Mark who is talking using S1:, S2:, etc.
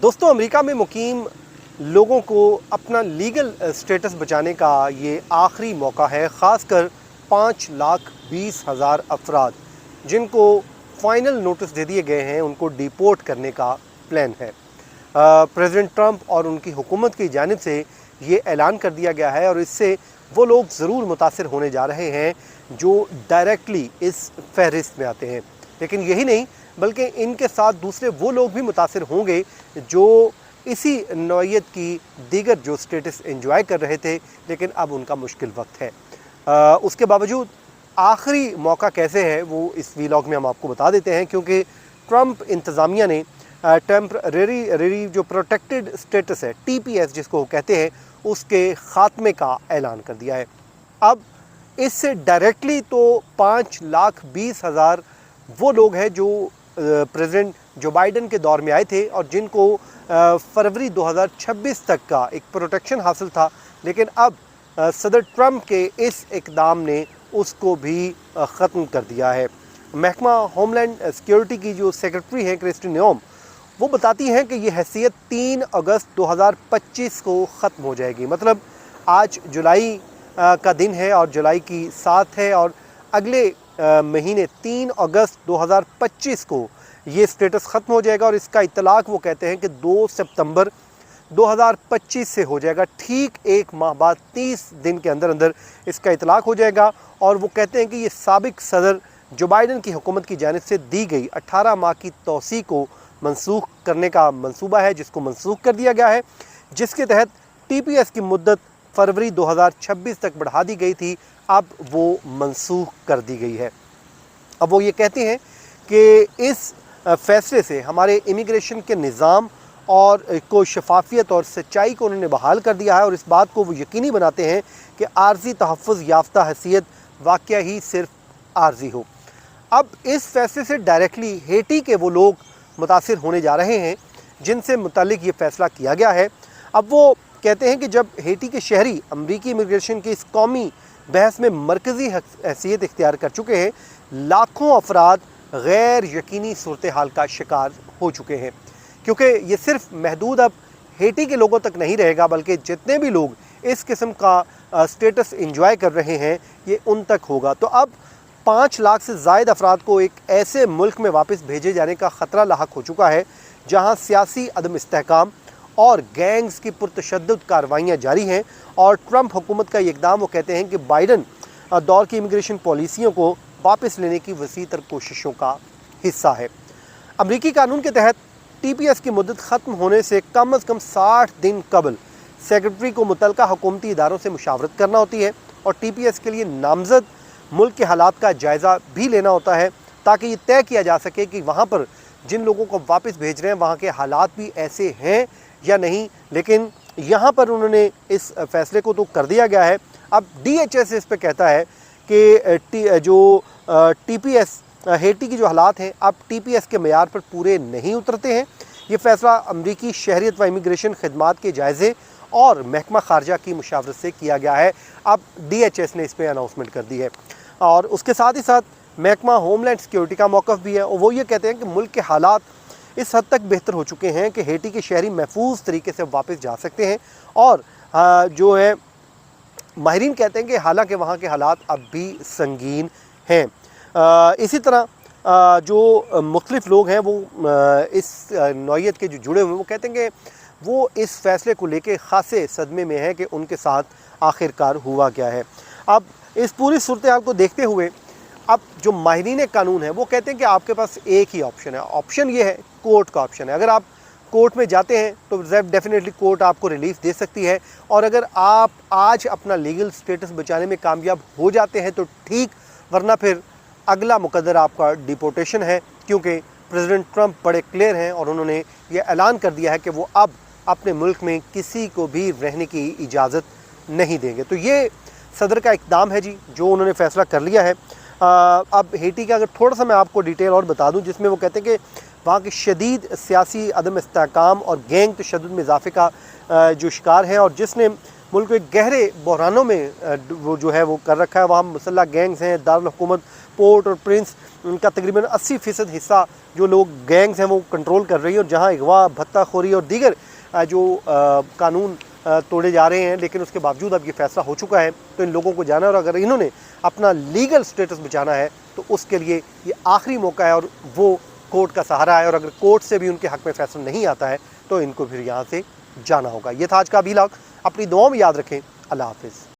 S1: दोस्तों, अमेरिका में मुकीम लोगों को अपना लीगल स्टेटस बचाने का ये आखिरी मौका है। ख़ासकर 5,20,000 अफराद जिनको फ़ाइनल नोटिस दे दिए गए हैं, उनको डिपोर्ट करने का प्लान है। प्रेसिडेंट ट्रंप और उनकी हुकूमत की जानिब से ये ऐलान कर दिया गया है और इससे वो लोग ज़रूर मुतासिर होने जा रहे हैं जो डायरेक्टली इस फहरिस्त में आते हैं। लेकिन यही नहीं, बल्कि इनके साथ दूसरे वो लोग भी मुतासिर होंगे जो इसी नौइयत की दीगर जो स्टेटस एंजॉय कर रहे थे, लेकिन अब उनका मुश्किल वक्त है। उसके बावजूद आखिरी मौका कैसे है वो इस वीलॉग में हम आपको बता देते हैं, क्योंकि ट्रंप इंतज़ामिया ने टेम्परेरी जो प्रोटेक्टेड स्टेटस है, TPS जिसको वो कहते हैं, उसके ख़ात्मे का ऐलान कर दिया है। अब इससे डायरेक्टली तो 5,20,000 वो लोग हैं जो प्रेसिडेंट जो बाइडन के दौर में आए थे और जिनको फरवरी 2026 तक का एक प्रोटेक्शन हासिल था, लेकिन अब सदर ट्रंप के इस इक़दाम ने उसको भी ख़त्म कर दिया है। महकमा होमलैंड सिक्योरिटी की जो सेक्रेटरी हैं क्रिस्टी नोएम, वो बताती हैं कि ये हैसियत 3 अगस्त 2025 को ख़त्म हो जाएगी। मतलब आज जुलाई का दिन है और जुलाई की 7 है और अगले महीने 3 अगस्त 2025 को ये स्टेटस ख़त्म हो जाएगा और इसका इतलाक़ वो कहते हैं कि 2 सितंबर 2025 से हो जाएगा। ठीक एक माह बाद 30 दिन के अंदर अंदर इसका इतलाक़ हो जाएगा और वो कहते हैं कि ये साबिक़ सदर जो बाइडन की हुकूमत की जानिब से दी गई 18 माह की तौसी को मनसूख करने का मंसूबा है, जिसको मनसूख कर दिया गया है, जिसके तहत TPS की मुद्दत फरवरी 2026 तक बढ़ा दी गई थी, अब वो मनसूख कर दी गई है। अब वो ये कहते हैं कि इस फ़ैसले से हमारे इमिग्रेशन के निज़ाम और को शफाफियत और सच्चाई को उन्होंने बहाल कर दिया है और इस बात को वो यकीनी बनाते हैं कि आर्जी तहफ़्फ़ुज़ याफ्ता हैसियत वाक़या ही सिर्फ आर्जी हो। अब इस फ़ैसले से डायरेक्टली हेटी के वो लोग मुतासिर होने जा रहे हैं जिनसे मुतालिक ये फ़ैसला किया गया है। अब वो कहते हैं कि जब हेटी के शहरी अमरीकी इमिग्रेशन की इस कौमी बहस में मरकज़ी हैसियत इख्तियार कर चुके हैं, लाखों अफराद गैर यकीनी सूरत हाल का शिकार हो चुके हैं, क्योंकि ये सिर्फ महदूद अब हेटी के लोगों तक नहीं रहेगा, बल्कि जितने भी लोग इस किस्म का स्टेटस एंजॉय कर रहे हैं ये उन तक होगा। तो अब 5 लाख से ज़ायद अफराद को एक ऐसे मुल्क में वापस भेजे जाने का ख़तरा लाहक हो चुका है जहाँ सियासी अदम इस्तेहकाम और गैंग्स की पुरतशद्दुद कार्रवाइयाँ जारी हैं और ट्रंप हुकूमत का ये इक़दाम वो कहते हैं कि बाइडन दौर की इमिग्रेशन पॉलिसियों को वापस लेने की वसी तर कोशिशों का हिस्सा है। अमरीकी कानून के तहत TPS की मुद्दत ख़त्म होने से कम 60 दिन कबल सेक्रेटरी को मुतलका हुकूमती इदारों से मुशावरत करना होती है और TPS के लिए नामज़द मुल्क के हालात का जायज़ा भी लेना होता है, ताकि ये तय किया जा सके कि वहाँ पर जिन लोगों को वापस भेज रहे हैं वहाँ के हालात भी ऐसे हैं या नहीं। लेकिन यहाँ पर उन्होंने इस फ़ैसले को तो कर दिया गया है। अब DHS इस पे कहता है कि जो TPS हेटी की जो हालात हैं अब TPS के मेयार पर पूरे नहीं उतरते हैं। ये फ़ैसला अमरीकी शहरियत व इमिग्रेशन खदमात के जायज़े और महकमा खारजा की मुशावरत से किया गया है। अब DHS ने इस पर अनाउंसमेंट कर दी है और उसके साथ ही साथ महकमा होमलैंड सिक्योरिटी का मौक़िफ़ भी है और वो ये कहते हैं कि मुल्क के हालात इस हद तक बेहतर हो चुके हैं कि हेटी के शहरी महफूज तरीके से वापस जा सकते हैं और जो है माहिरीन कहते हैं कि हालांकि वहाँ के हालात अब भी संगीन हैं। इसी तरह जो मुख्तलिफ़ लोग हैं वो इस नौइयत के जो जुड़े हुए हैं वो कहते हैं कि वो इस फ़ैसले को लेके ख़ासे सदमे में है कि उनके साथ आखिरकार हुआ क्या है। अब इस पूरी सूरत हाल को देखते हुए अब जो माहिरीन कानून है वो कहते हैं कि आपके पास एक ही ऑप्शन है। ऑप्शन ये है, कोर्ट का ऑप्शन है। अगर आप कोर्ट में जाते हैं तो डेफिनेटली कोर्ट आपको रिलीफ दे सकती है और अगर आप आज अपना लीगल स्टेटस बचाने में कामयाब हो जाते हैं तो ठीक, वरना फिर अगला मुकद्दर आपका डिपोर्टेशन है, क्योंकि प्रेसिडेंट ट्रंप बड़े क्लियर हैं और उन्होंने ये ऐलान कर दिया है कि वो अब अपने मुल्क में किसी को भी रहने की इजाज़त नहीं देंगे। तो ये सदर का इक़दाम है जी, जो उन्होंने फ़ैसला कर लिया है। अब हेटी का अगर थोड़ा सा मैं आपको डिटेल और बता दूं, जिसमें वो कहते हैं कि वहाँ के शदीद सियासी अदम इस्तेहकाम और गैंग तशद्दुद में इजाफ़े का जो शिकार है और जिसने मुल्क के गहरे बहरानों में वो जो है वो कर रखा है। वहाँ मुसल्लह गैंग्स हैं, दारुल हुकूमत पोर्ट और प्रिंस उनका तकरीबन 80% हिस्सा जो लोग गैंग्स हैं वो कंट्रोल कर रही है, और जहाँ अगवा, भत्ताखोरी और दीगर जो कानून तोड़े जा रहे हैं, लेकिन उसके बावजूद अब ये फैसला हो चुका है। तो इन लोगों को जाना, और अगर इन्होंने अपना लीगल स्टेटस बचाना है तो उसके लिए ये आखिरी मौका है, और वो कोर्ट का सहारा है। और अगर कोर्ट से भी उनके हक में फैसला नहीं आता है तो इनको फिर यहाँ से जाना होगा। ये था आज का व्लॉग। अपनी दुआओं में याद रखें। अल्लाह हाफिज़।